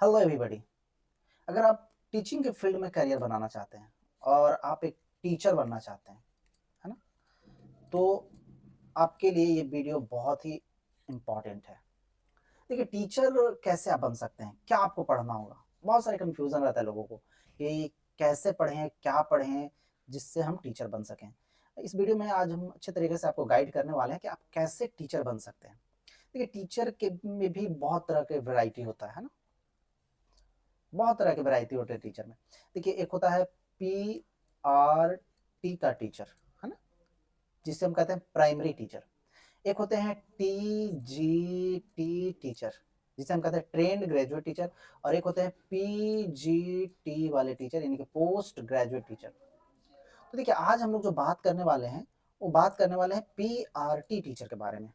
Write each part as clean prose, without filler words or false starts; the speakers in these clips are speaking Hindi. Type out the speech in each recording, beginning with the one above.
Hello everybody. अगर आप टीचिंग के फील्ड में करियर बनाना चाहते हैं और आप एक टीचर बनना चाहते हैं, है ना? तो आपके लिए ये वीडियो बहुत ही इम्पोर्टेंट है। देखिए टीचर कैसे आप बन सकते हैं? क्या आपको पढ़ना होगा? बहुत सारे कन्फ्यूज़न रहता है लोगों को कि कैसे पढ़ें, क्या पढ़ें जिससे हम टीचर बन सकें। इस वीडियो में आज हम अच्छे तरीके से आपको गाइड करने वाले हैं कि आप कैसे टीचर बन सकते हैं। देखिए टीचर के में भी बहुत तरह के वैरायटी होता है ना? बहुत तरह की वैरायटी होती है टीचर में। देखिए एक होता है पीआरटी का टीचर, है ना? जिसे हम कहते हैं प्राइमरी टीचर। एक होते हैं टीजीटी टीचर, जिसे हम कहते हैं ट्रेन्ड ग्रेजुएट टीचर। और एक होते हैं पीजीटी वाले टीचर यानी कि पोस्ट ग्रेजुएट टीचर। तो देखिए आज हम लोग जो बात करने वाले हैं, वो बात करने वाले हैं पीआरटी टीचर के बारे में,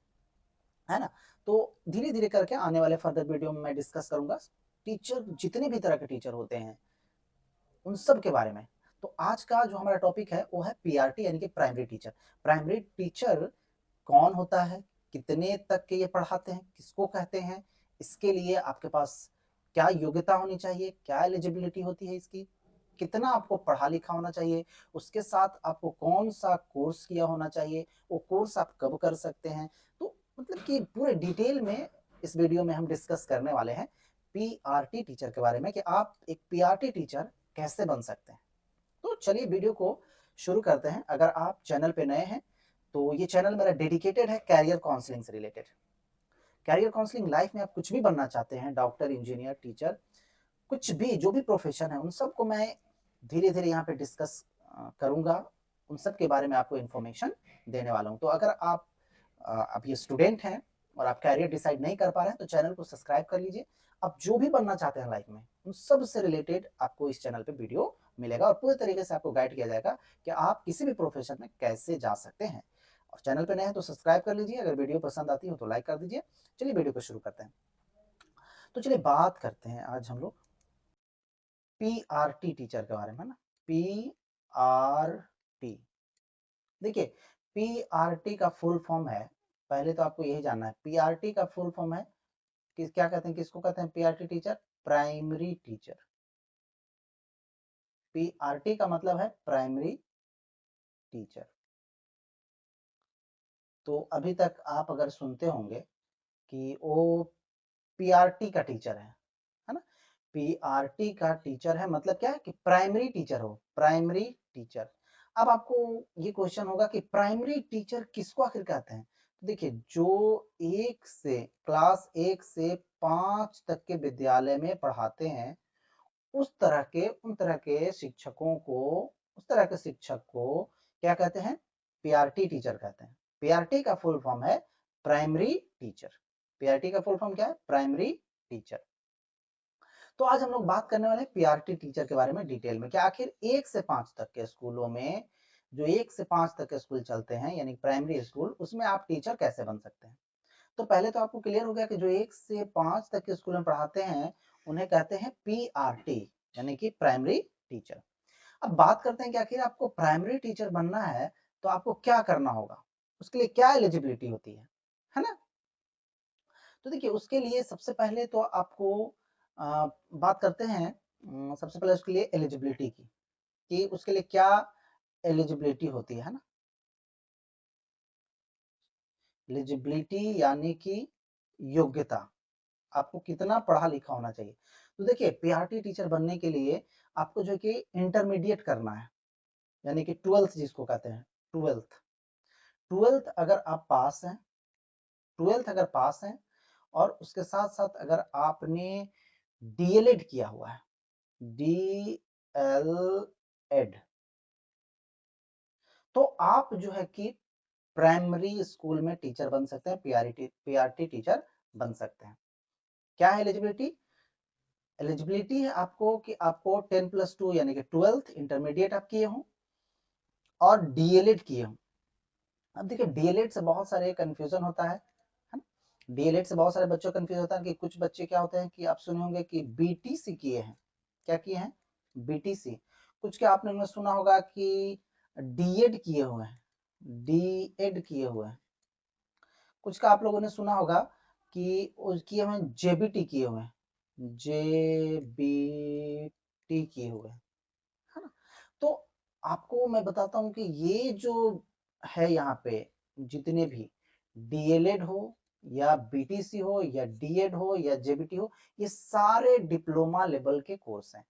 है ना? तो धीरे-धीरे करके आने वाले फर्दर वीडियो में मैं डिस्कस करूँगा टीचर जितने भी तरह के टीचर होते हैं उन सब के बारे में। तो आज का जो हमारा टॉपिक है वो है पीआरटी यानी कि प्राइमरी टीचर। प्राइमरी टीचर कौन होता है? कितने तक के ये पढ़ाते हैं? किसको कहते हैं? इसके लिए आपके पास क्या योग्यता होनी चाहिए? क्या एलिजिबिलिटी होती है इसकी? कितना आपको पढ़ा-लिखा होना चाहिए? उसके साथ आपको कौन-सा कोर्स किया होना चाहिए? वो कोर्स आप कब कर सकते हैं? तो मतलब कि पूरे डिटेल में इस वीडियो में हम डिस्कस करने वाले हैं पीआरटी टीचर के बारे में कि आप एक पीआरटी टीचर कैसे बन सकते हैं। तो चलिए वीडियो को शुरू करते हैं। अगर आप चैनल पे नए हैं तो ये चैनल मेरा डेडिकेटेड है कैरियर काउंसलिंग से रिलेटेड। कैरियर काउंसलिंग लाइफ में आप कुछ भी बनना चाहते हैं, डॉक्टर, इंजीनियर, टीचर, कुछ भी जो भी प्रोफेशन है उन सबको मैं धीरे-धीरे यहाँ पे डिस्कस करूँगा। उन सब के बारे में आपको इन्फॉर्मेशन देने वाला हूँ। तो अगर आप अभी स्टूडेंट हैं और आप कैरियर डिसाइड नहीं कर पा रहे हैं तो चैनल को सब्सक्राइब कर लीजिए। आप जो भी बनना चाहते हैं लाइफ में उन सब से रिलेटेड आपको इस चैनल पे वीडियो मिलेगा और पूरे तरीके से आपको गाइड किया जाएगा कि आप किसी भी प्रोफेशन में कैसे जा सकते हैं। और चैनल पे नए हैं तो सब्सक्राइब कर लीजिए। अगर वीडियो पसंद आती हो तो लाइक कर दीजिए। चलिए वीडियो को शुरू करते हैं। तो चलिए बात करते हैं आज हम लोग पीआरटी टीचर के बारे में, है ना? पीआरटी। देखिए पीआरटी का फुल फॉर्म है, पहले तो आपको यही जानना है, पीआरटी का फुल फॉर्म है किस क्या कहते हैं, किसको कहते हैं PRT teacher? Primary teacher. PRT का मतलब है प्राइमरी टीचर। तो अभी तक आप अगर सुनते होंगे कि वो पीआरटी का टीचर है ना? पीआरटी का टीचर है मतलब क्या है कि प्राइमरी टीचर हो, प्राइमरी टीचर। अब आपको ये क्वेश्चन होगा कि प्राइमरी टीचर किसको आखिर कहते हैं? तो देखिए जो क्लास 1 से 5 तक के विद्यालय में पढ़ाते हैं उन तरह के शिक्षकों को, उस तरह के शिक्षक को क्या कहते हैं? पीआरटी टीचर कहते हैं। पीआरटी का फुल फॉर्म है प्राइमरी टीचर। पीआरटी का फुल फॉर्म क्या है? Primary teacher. तो आज हम लोग बात करने वाले हैं पीआरटी टीचर के बारे में डिटेल में कि आखिर 1 से 5 तक के स्कूलों में, जो 1 से 5 तक के स्कूल चलते हैं यानी प्राइमरी स्कूल, उसमें आप टीचर कैसे बन सकते हैं। तो पहले तो आपको क्लियर हो गया कि जो 1 से 5 तक के स्कूल में पढ़ाते हैं उन्हें कहते हैं पीआरटी यानी कि प्राइमरी टीचर। अब बात करते हैं कि आखिर आपको प्राइमरी टीचर बनना है तो आपको क्या करना होगा, उसके लिए क्या एलिजिबिलिटी होती है ना? तो देखिए उसके लिए सबसे पहले तो आपको बात करते हैं सबसे पहले उसके लिए एलिजिबिलिटी की कि उसके लिए क्या एलिजिबिलिटी होती है ना? एलिजिबिलिटी यानी कि योग्यता, आपको कितना पढ़ा लिखा होना चाहिए। तो देखिए पीआरटी टीचर बनने के लिए आपको जो है कि इंटरमीडिएट करना है यानी कि 12th जिसको कहते हैं, 12th। 12th अगर आप पास हैं, 12th अगर पास हैं और उसके साथ-साथ अगर आपने डीएलएड किया हुआ है, डीएलएड, तो आप जो है कि प्राइमरी स्कूल में टीचर बन सकते हैं, पीआरटी टीचर बन सकते हैं। क्या है एलिजिबिलिटी? एलिजिबिलिटी है आपको कि आपको 10+2 यानी कि 12th इंटरमीडिएट आप किए हों और डीएलएड किए हों। अब देखिए डीएलएड से बहुत सारे कन्फ्यूजन होता है ना? डीएलएड से बहुत सारे बच्चों को कन्फ्यूज होता है कि कुछ बच्चे क्या होते हैं कि आप सुने होंगे कि बीटीसी किए हैं। क्या किए हैं? बीटीसी। कुछ क्या आपने सुना होगा कि डीएड किए हुए हैं, डीएड किए हुए हैं। कुछ का आप लोगों ने सुना होगा कि किए हुए जेबीटी किए हुए हैं, जेबीटी किए हुए हैं, है ना। तो आपको मैं बताता हूँ कि ये जो है यहाँ पे जितने भी डीएलएड हो या बीटीसी हो या डीएड हो या जेबीटी हो, ये सारे डिप्लोमा लेवल के कोर्स हैं।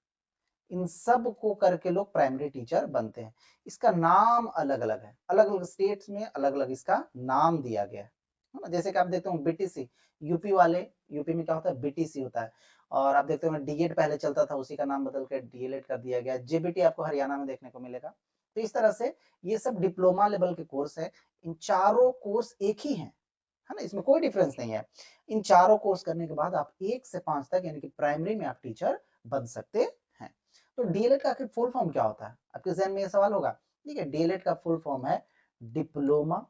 इन सब को करके लोग प्राइमरी टीचर बनते हैं। इसका नाम अलग अलग है, अलग अलग स्टेट्स में अलग अलग इसका नाम दिया गया है ना। जैसे कि आप देखते हो बीटीसी, यूपी वाले, यूपी में क्या होता है बीटीसी होता है, और आप देखते हो डीएड पहले चलता था, उसी का नाम बदल कर डीएलएड कर दिया गया। जेबीटी आपको हरियाणा में देखने को मिलेगा। तो इस तरह से ये सब डिप्लोमा लेवल के कोर्स है। इन चारों कोर्स एक ही है ना, इसमें कोई डिफरेंस नहीं है। इन चारों कोर्स करने के बाद आप 1 से 5 तक यानी कि प्राइमरी में आप टीचर बन सकते हैं। तो डीएलएड का आखिर फुल फॉर्म क्या होता है, आपके जहन में ये सवाल होगा। ठीक है, डीएलएड का फुल फॉर्म है diploma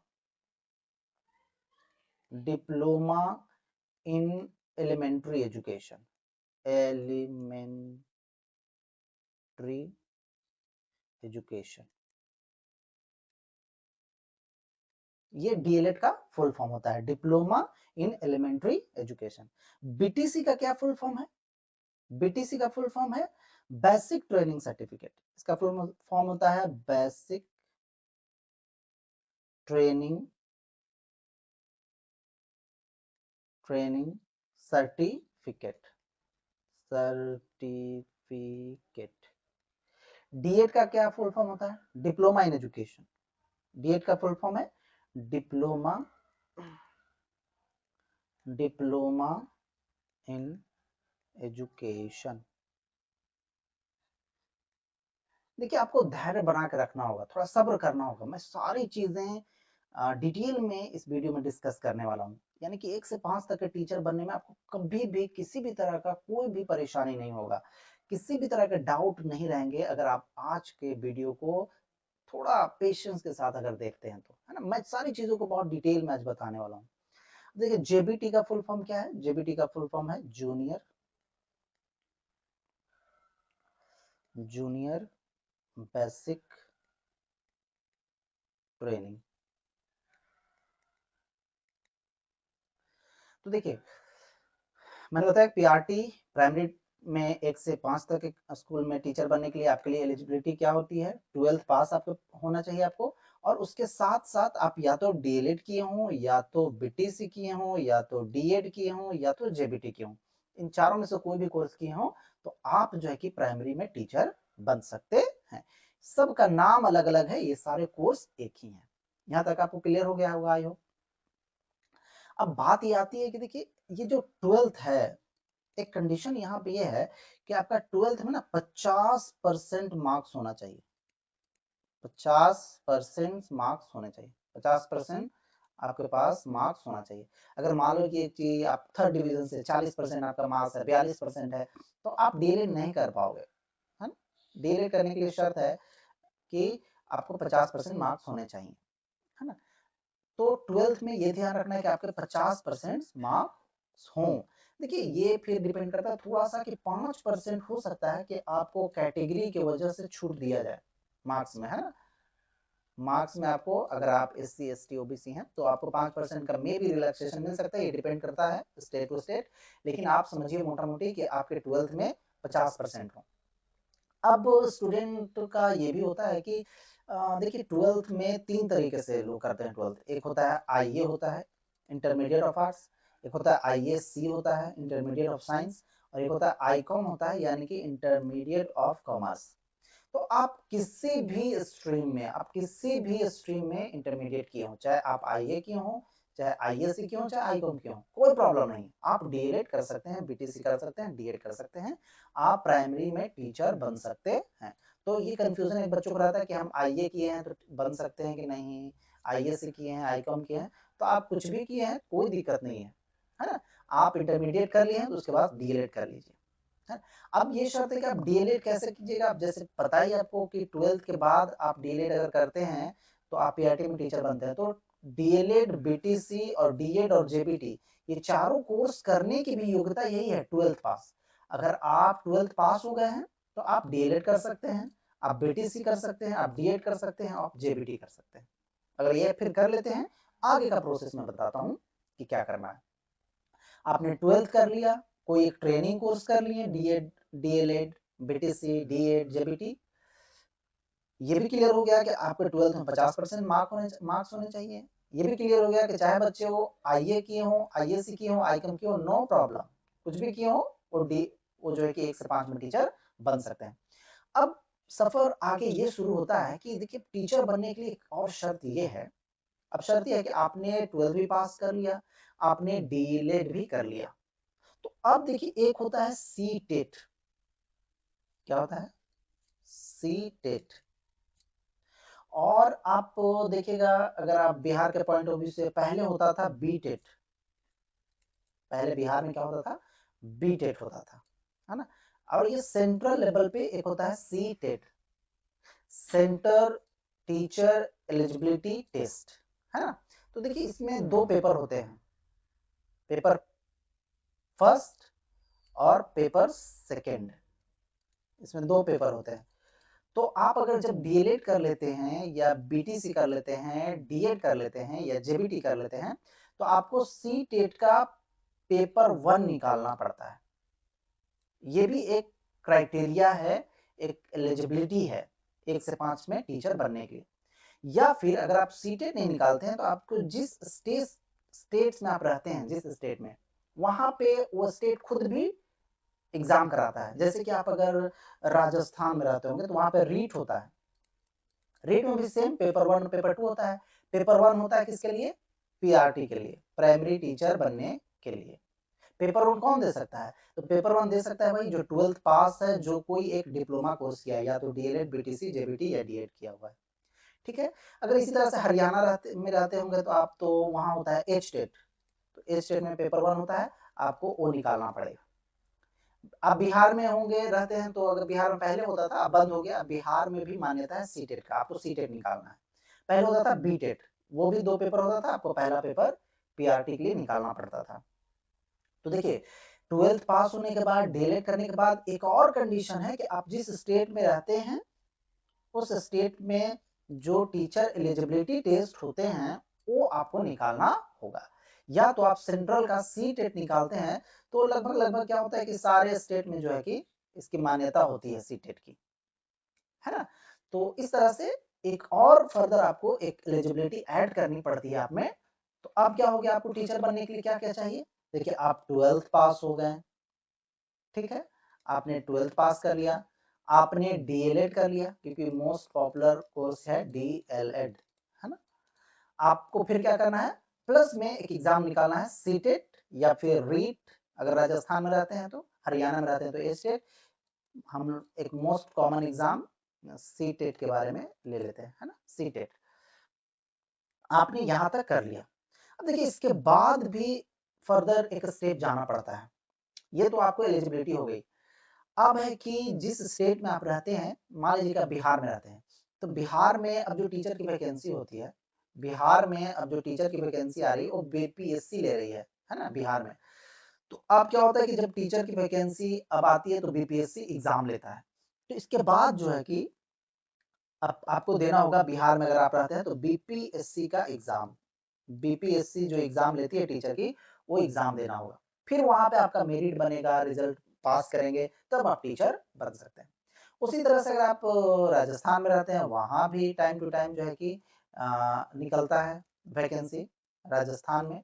diploma in elementary education, elementary education, ये डीएलएड का फुल फॉर्म होता है, diploma in elementary education. BTC का क्या फुल फॉर्म है, बीटीसी का फुल फॉर्म है बेसिक ट्रेनिंग सर्टिफिकेट। इसका फुल फॉर्म होता है basic training certificate, certificate. DEd का क्या फुल फॉर्म होता है, डिप्लोमा इन एजुकेशन। डीएड का फुल फॉर्म है डिप्लोमा डिप्लोमा इन एजुकेशन। देखिए आपको धैर्य बना के रखना होगा, थोड़ा सब्र करना होगा। मैं सारी चीजें डिटेल में इस वीडियो में डिस्कस करने वाला हूँ, यानी कि 1 से 5 तक के टीचर बनने में आपको कभी भी किसी भी तरह का कोई भी परेशानी नहीं होगा, किसी भी तरह के डाउट नहीं रहेंगे अगर आप आज के वीडियो को थोड़ा पेशेंस के साथ अगर देखते हैं तो, है ना। मैं सारी चीजों को बहुत डिटेल में आज बताने वाला हूँ। देखिए जेबीटी का फुल फॉर्म क्या है, जेबीटी का फुल फॉर्म है जूनियर बेसिक ट्रेनिंग। तो देखिए मैंने बताया पीआरटी प्राइमरी में 1 से 5 तक एक स्कूल में टीचर बनने के लिए आपके लिए एलिजिबिलिटी क्या होती है, 12th पास आपको होना चाहिए आपको, और उसके साथ साथ आप या तो डीएलएड किए हों, या तो बीटीसी किए हों, या तो डीएड किए हों, या तो जेबीटी किए हों। इन चारों में से कोई भी कोर्स किए हों तो आप जो है कि प्राइमरी में टीचर बन सकते हैं। सबका नाम अलग अलग है, ये सारे कोर्स एक ही है। यहाँ तक आपको क्लियर हो गया होगा आई होप। अब बात ये आती है कि देखिए ये जो 12th है, एक कंडीशन यहाँ पे ये है कि आपका 12th में ना 50% मार्क्स होना चाहिए, 50% मार्क्स होने चाहिए, 50% आपके पास मार्क्स होना चाहिए। अगर मान लो कि आप थर्ड डिवीजन से 40% आपका मार्क्स है, 42% है, तो आप डीएलएड नहीं कर पाओगे, है ना। डीएलएड करने के लिए शर्त है कि आपको 50% मार्क्स होने चाहिए, है ना। तो 12th में ये ध्यान रखना है कि आपके 50% मार्क्स हों। देखिए ये फिर डिपेंड करता है थोड़ा सा कि 5% हो सकता है कि आपको कैटेगरी की वजह से छूट दिया जाए मार्क्स में, है ना। मार्क्स में आपको अगर आप SC ST OBC हैं तो आपको 5% का मे भी रिलैक्सेशन मिल सकता है, ये डिपेंड करता है स्टेट टू स्टेट, लेकिन आप समझिए मोटा मोटी कि आपके 12th में 50% हो। अब स्टूडेंट का ये भी होता है कि देखिए 12th में 3 तरीके से लोग करते हैं 12th। एक होता है आईए होता है, इंटरमीडिएट ऑफ आर्ट्स, एक होता है आईएससी होता है, इंटरमीडिएट ऑफ साइंस, और एक होता है आईकॉम होता है, यानी कि इंटरमीडिएट ऑफ कॉमर्स। तो आप किसी भी स्ट्रीम में, आप किसी भी स्ट्रीम में इंटरमीडिएट किए हो, चाहे आप आईए किए हो, चाहे आईएससी किए हो, चाहे आईकॉम किए हो, कोई प्रॉब्लम नहीं। आप डीएलएड कर सकते हैं, बीटीसी कर सकते हैं, डीएड कर सकते हैं, आप प्राइमरी में टीचर बन सकते हैं। तो ये कंफ्यूजन एक बच्चों को रहता है कि हम आईए किए हैं तो बन सकते हैं कि नहीं, आईएससी किए हैं, आईकॉम किए हैं। तो आप कुछ भी किए हैं कोई दिक्कत नहीं है ना। आप इंटरमीडिएट कर लिए हैं तो उसके बाद डीएलएड कर लीजिए। अब ये शर्त है कि आप डीएलएड कैसे कीजिएगा। आप जैसे पता ही आपको कि 12th के बाद आप डीएलएड अगर करते हैं तो आप पीआरटी में टीचर बनते हैं। तो डीएलएड, बीटीसी और डीएड और जेबीटी, ये चारों कोर्स करने की भी योग्यता यही है 12th पास। अगर आप 12th पास हो गए हैं तो आप डीएलएड कर सकते हैं, आप बीटीसी कर सकते हैं, आप डीएड कर सकते हैं, आप जेबीटी कर सकते हैं। अगर ये फिर कर लेते हैं, आगे का प्रोसेस मैं बताता हूँ कि क्या करना है। आपने 12th कर लिया, कोई एक ट्रेनिंग कोर्स कर लिए, DEd, DElEd, BTC, DEd, JBT, ये भी क्लियर हो गया कि आपके 12th में 50% मार्क्स होने चाहिए। ये भी क्लियर हो गया कि चाहे बच्चे वो आईए किए हों, आईएससी किए हों, आईकॉम किए हों, नो प्रॉब्लम, कुछ भी किए हों वो जो है कि 1 से 5 में टीचर बन सकते हैं। अब सफर आगे ये शुरू होता है कि देखिए टीचर बनने के लिए एक और शर्त ये है, अब शर्त ये है कि आपने 12th भी पास कर लिया, आपने डीएलएड भी कर लिया। तो अब देखिए एक होता है सीटेट, क्या होता है? सीटेट। और आप देखिएगा अगर आप बिहार के पॉइंट ऑफ व्यू से, पहले होता था बीटेट, पहले बिहार में क्या होता था? बीटेट होता था, है ना। और ये सेंट्रल लेवल पे एक होता है CTET, center teacher eligibility test, है ना। तो देखिए इसमें 2 पेपर होते हैं, पेपर फर्स्ट और पेपर सेकेंड, इसमें 2 पेपर होते हैं। तो आप अगर जब डीएलएड कर लेते हैं या बीटीसी कर लेते हैं, डीएड कर लेते हैं या जेबीटी कर लेते हैं, तो आपको सीटेट का पेपर 1 निकालना पड़ता है। ये भी एक क्राइटेरिया है, एक एलिजिबिलिटी है 1 से 5 में टीचर बनने के लिए। या फिर अगर आप सीटेट नहीं निकालते हैं तो आपको जिस स्टेट्स में आप रहते हैं, जिस स्टेट में, वहां पे वो स्टेट खुद भी एग्जाम कराता है। जैसे कि आप अगर राजस्थान में रहते होंगे तो वहां पे रीट होता है, रीट में भी सेम पेपर 1 पेपर 2 होता है। पेपर 1 होता है किसके लिए? पीआरटी के लिए, प्राइमरी टीचर बनने के लिए। पेपर 1 कौन दे सकता है? तो पेपर 1 दे सकता है भाई जो 12th पास है, जो कोई एक डिप्लोमा कोर्स किया है, या तो डीएलएड, बीटीसी, जेबीटी या डीएड किया हुआ है, ठीक है। अगर इसी तरह से हरियाणा रहते होंगे तो आप तो वहां होता है एच टेट, तो एच टेट में पेपर 1 होता है, आपको वो निकालना पड़ेगा। आप बिहार में होंगे रहते हैं तो अगर बिहार में पहले होता था, अब बंद हो गया, बिहार में भी मान्यता है सीटेट का, आपको सीटेट निकालना है। पहले होता था बीटेट, वो भी 2 पेपर होता था, आपको पहला पेपर पीआरटी के लिए निकालना पड़ता था। तो देखिए 12th पास होने के बाद, डीएलएड करने के बाद एक और कंडीशन है कि आप जिस स्टेट में रहते हैं उस स्टेट में जो टीचर एलिजिबिलिटी टेस्ट होते हैं वो आपको निकालना होगा। या तो आप सेंट्रल का सीटेट निकालते हैं, तो लगभग लगभग क्या होता है कि सारे स्टेट में जो है कि इसकी मान्यता होती है सीटेट की, है ना। तो इस तरह से एक और फर्दर आपको एक एलिजिबिलिटी ऐड करनी पड़ती है आप में। तो अब क्या हो गया, आपको टीचर बनने के लिए क्या क्या चाहिए? देखिए आप 12th पास हो गए, ठीक है, आपने 12th पास कर लिया, आपने डीएलएड कर लिया, क्योंकि मोस्ट पॉपुलर कोर्स है डीएलएड, है ना। आपको फिर क्या करना है, प्लस में एक एग्जाम निकालना है सीटेट या फिर रीट, अगर राजस्थान में रहते हैं तो, हरियाणा में रहते हैं तो एस्टेट। हम एक मोस्ट कॉमन एग्जाम सीटेट के बारे में ले लेते हैं, है ना, सीटेट। आपने यहां तक कर लिया। अब देखिए इसके बाद भी फर्दर एक स्टेप जाना पड़ता है। ये तो आपको एलिजिबिलिटी हो गई। अब है कि जिस स्टेट में आप रहते हैं, मान लीजिए कि आप बिहार में रहते हैं, तो बिहार में अब जो टीचर की वैकेंसी होती है, बिहार में अब जो टीचर की वैकेंसी आ रही है वो बीपीएससी ले रही है ना, बिहार में। तो अब क्या होता है कि जब टीचर की वैकेंसी अब आती है तो बीपीएससी एग्जाम लेता है। तो इसके बाद जो है कि अब आपको देना होगा, बिहार में अगर आप रहते हैं तो बीपीएससी का एग्जाम, बीपीएससी जो एग्जाम लेती है टीचर की, वो एग्जाम देना होगा। फिर वहां पे आपका मेरिट बनेगा, रिजल्ट पास करेंगे तब आप टीचर बन सकते हैं। उसी तरह से अगर आप राजस्थान में रहते हैं, वहां भी टाइम टू टाइम जो है कि निकलता है वैकेंसी राजस्थान में,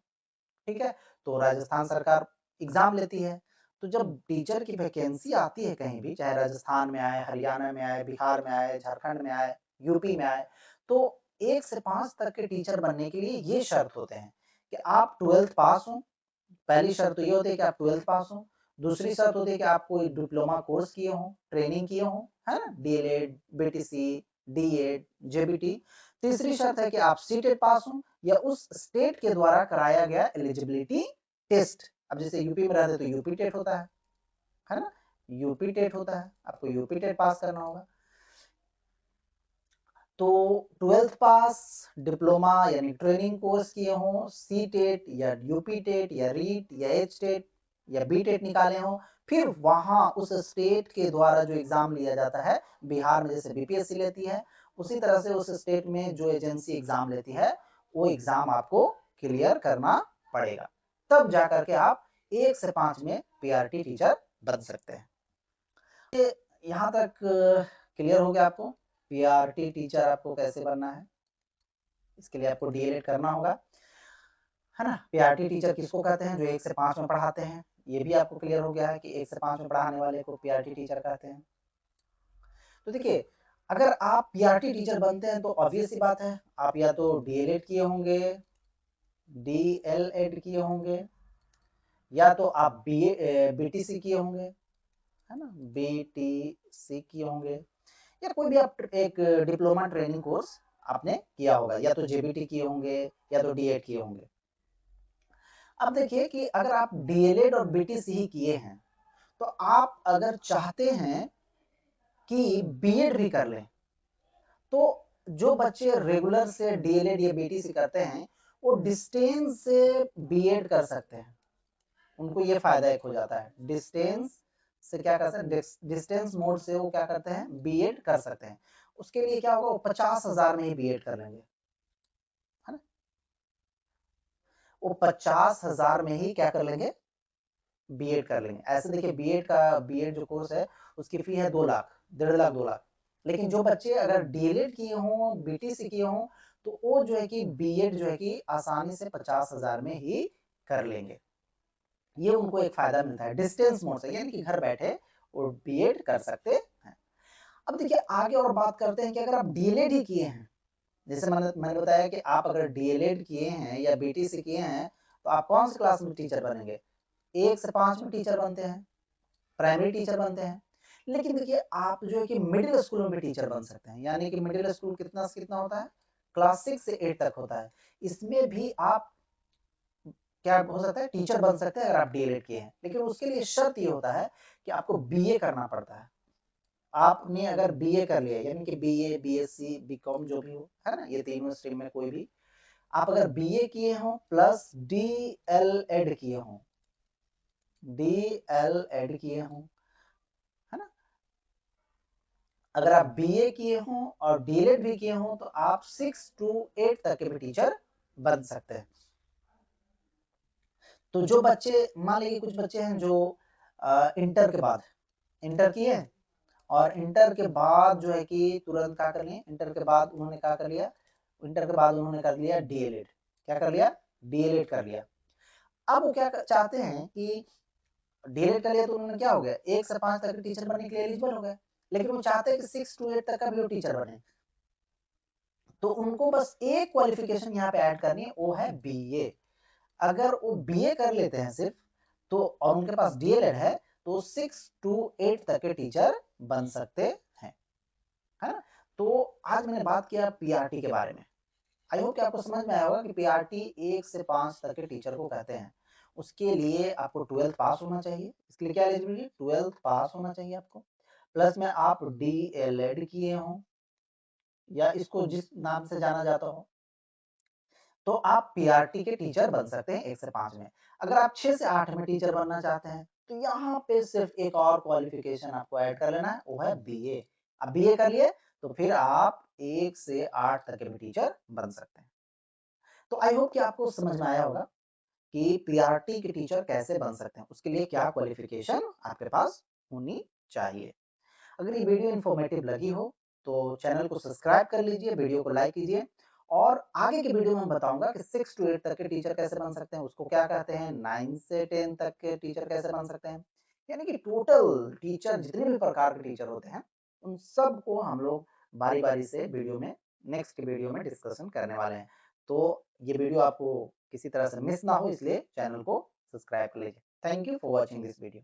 ठीक है। तो राजस्थान सरकार एग्जाम लेती है। तो जब टीचर की वैकेंसी आती है कहीं भी, चाहे राजस्थान में आए, हरियाणा में आए, बिहार में आए, झारखंड में आए, यूपी में आए, तो 1 से 5 तक के टीचर बनने के लिए ये शर्त होते हैं कि आप 12th पास हो। पहली शर्त तो ये होती है कि आप 12th पास हो। दूसरी शर्त होती है कि आप कोई डिप्लोमा कोर्स किए हों, ट्रेनिंग किए हों, है ना, डीएलएड, बीटीसी, डीएड, जेबीटी। तीसरी शर्त है कि आप सीटेट पास हो या उस स्टेट के द्वारा कराया गया एलिजिबिलिटी टेस्ट। अब जैसे यूपी में रहते तो यूपी टेट होता है ना, यूपी टेट होता है, आपको यूपी टेट पास करना होगा। तो 12th पास, डिप्लोमा यानी ट्रेनिंग कोर्स किए हों, सी टेट या यूपी टेट या रीट या एच टेट या बी टेट निकाले हों, फिर वहां उस स्टेट के द्वारा जो एग्जाम लिया जाता है, बिहार में जैसे बीपीएससी लेती है, उसी तरह से उस स्टेट में जो एजेंसी एग्जाम लेती है वो एग्जाम आपको क्लियर करना पड़ेगा, तब जाकर के आप 1 से 5 में पीआरटी टीचर बन सकते हैं। यहाँ तक क्लियर हो गया आपको पीआरटी टीचर आपको कैसे बनना है। इसके लिए आपको डीएलएड करना होगा, है ना। पीआरटी टीचर किसको कहते हैं? जो 1 से 5 में पढ़ाते हैं। ये भी आपको क्लियर हो गया है कि 1 से 5 में पढ़ाने वाले को पीआरटी टीचर कहते हैं। तो देखिए, अगर आप पीआरटी टीचर बनते हैं तो ऑब्वियस सी बात है, आप या तो डीएलएड किए होंगे, डीएलएड किए होंगे, या तो आप बीटीसी किए होंगे, है ना, बीटीसी किए होंगे, या कोई भी आप एक डिप्लोमा ट्रेनिंग कोर्स आपने किया होगा, या तो जेबीटी किए होंगे या तो डीएड किए होंगे। अब देखिए कि अगर आप डीएलएड और बीटीसी ही किए हैं तो आप अगर चाहते हैं कि बीएड भी कर लें तो जो बच्चे रेगुलर से डीएलएड या बीटीसी करते हैं वो डिस्टेंस से बीएड कर सकते हैं। उनको ये फायदा एक हो जाता है, डिस्टेंस से क्या कर सकते हैं, डिस्टेंस मोड से वो क्या करते हैं, बीएड कर सकते हैं। उसके लिए क्या होगा, वो 50,000 में ही बीएड कर लेंगे, है ना। वो 50,000 में ही क्या कर लेंगे, बीएड कर लेंगे। ऐसे देखिए बीएड जो कोर्स है उसकी फी है 2 लाख, 1.5 लाख, 2 लाख। लेकिन जो बच्चे अगर डीएलएड किए हों, बीटीसी किए हों तो वो जो है कि बीएड जो है कि आसानी से 50,000 में ही कर लेंगे। ये उनको एक फायदा मिलता है डिस्टेंस मोड से, यानी कि घर बैठे वो बीएड कर सकते हैं। अब देखिए आगे और बात करते हैं कि अगर आप डीएलएड ही किए हैं, जैसे मैंने बताया कि आप अगर डीएलएड किए हैं या बीटीसी किए हैं तो आप कौन सी क्लास में टीचर बनेंगे, 1 से 5 में टीचर बनते हैं, प्राइमरी टीचर बनते हैं। लेकिन देखिए आप जो है कि मिडिल स्कूल में भी टीचर बन सकते हैं, यानी कि मिडिल स्कूल कितना से कितना होता है, क्लास 6 से 8 तक होता है। इसमें भी आप क्या हो सकता है, टीचर बन सकते हैं अगर आप डीएलएड किए हैं। लेकिन उसके लिए शर्त ये होता है कि आपको बीए करना पड़ता है। आपने अगर बीए कर लिया, यानी कि बीए, बीएससी, बीकॉम जो भी हो, है ना, ये तीनों स्ट्रीम में कोई भी, आप अगर बीए किए हो प्लस डीएलएड किए हो, डीएलएड किए हो, है ना, अगर आप बीए किए हो और डीएलएड भी किए हो तो आप 6 to 8 तक के भी टीचर बन सकते हैं। तो जो बच्चे, मान लीजिए कुछ बच्चे हैं जो इंटर के बाद इंटर किए और इंटर के बाद जो है कि तुरंत क्या कर लिए, इंटर के बाद उन्होंने क्या कर लिया, इंटर के बाद उन्होंने कर लिया डीएलएड, क्या कर लिया, डीएलएड कर लिया। अब वो क्या चाहते हैं कि डीएलएड कर लिया तो उन्होंने क्या हो गया, 1 से 5 तक के टीचर बनने के लिए एलिजिबल हो गए, लेकिन वो चाहते हैं कि 6 to 8 तक का भी वो टीचर बने। तो उनको बस एक क्वालिफिकेशन यहाँ पे ऐड करनी है, वो है बीए। अगर वो बीए कर लेते हैं सिर्फ तो, और उनके पास डीएलएड है तो 6 to 8 तक के टीचर बन सकते हैं, है ना। तो आज मैंने बात किया पीआरटी के बारे में। आई होप कि आपको समझ में आया होगा कि पीआरटी 1 से 5 तक के टीचर को कहते हैं। उसके लिए आपको 12th पास होना चाहिए। इसके लिए क्या एलिजिबिलिटी, 12th पास होना चाहिए आपको, प्लस में आप डीएलएड किए हों या इसको जिस नाम से जाना जाता हो, तो आप पीआरटी के टीचर बन सकते हैं 1 से 5 में। अगर आप 6 से 8 में टीचर बनना चाहते हैं तो यहाँ पे सिर्फ एक और क्वालिफिकेशन आपको ऐड कर लेना है, वो है बीए। अब बीए कर लिए तो फिर आप 1 से 8 तक के भी टीचर बन सकते हैं। तो आई होप कि आपको समझ में आया होगा कि पीआरटी के टीचर कैसे बन सकते हैं, उसके लिए क्या क्वालिफिकेशन आपके पास होनी चाहिए। अगर ये वीडियो इन्फॉर्मेटिव लगी हो तो चैनल को सब्सक्राइब कर लीजिए, वीडियो को लाइक कीजिए, और आगे के वीडियो में मैं बताऊंगा कि 6 to 8 तक के टीचर कैसे बन सकते हैं, उसको क्या कहते हैं, 9 से 10 तक के टीचर कैसे बन सकते हैं, यानी कि टोटल टीचर जितने भी प्रकार के टीचर होते हैं उन सब को हम लोग बारी बारी से वीडियो में, नेक्स्ट वीडियो में डिस्कशन करने वाले हैं। तो ये वीडियो आपको किसी तरह से मिस ना हो इसलिए चैनल को सब्सक्राइब कर लीजिए। Thank you for watching this video.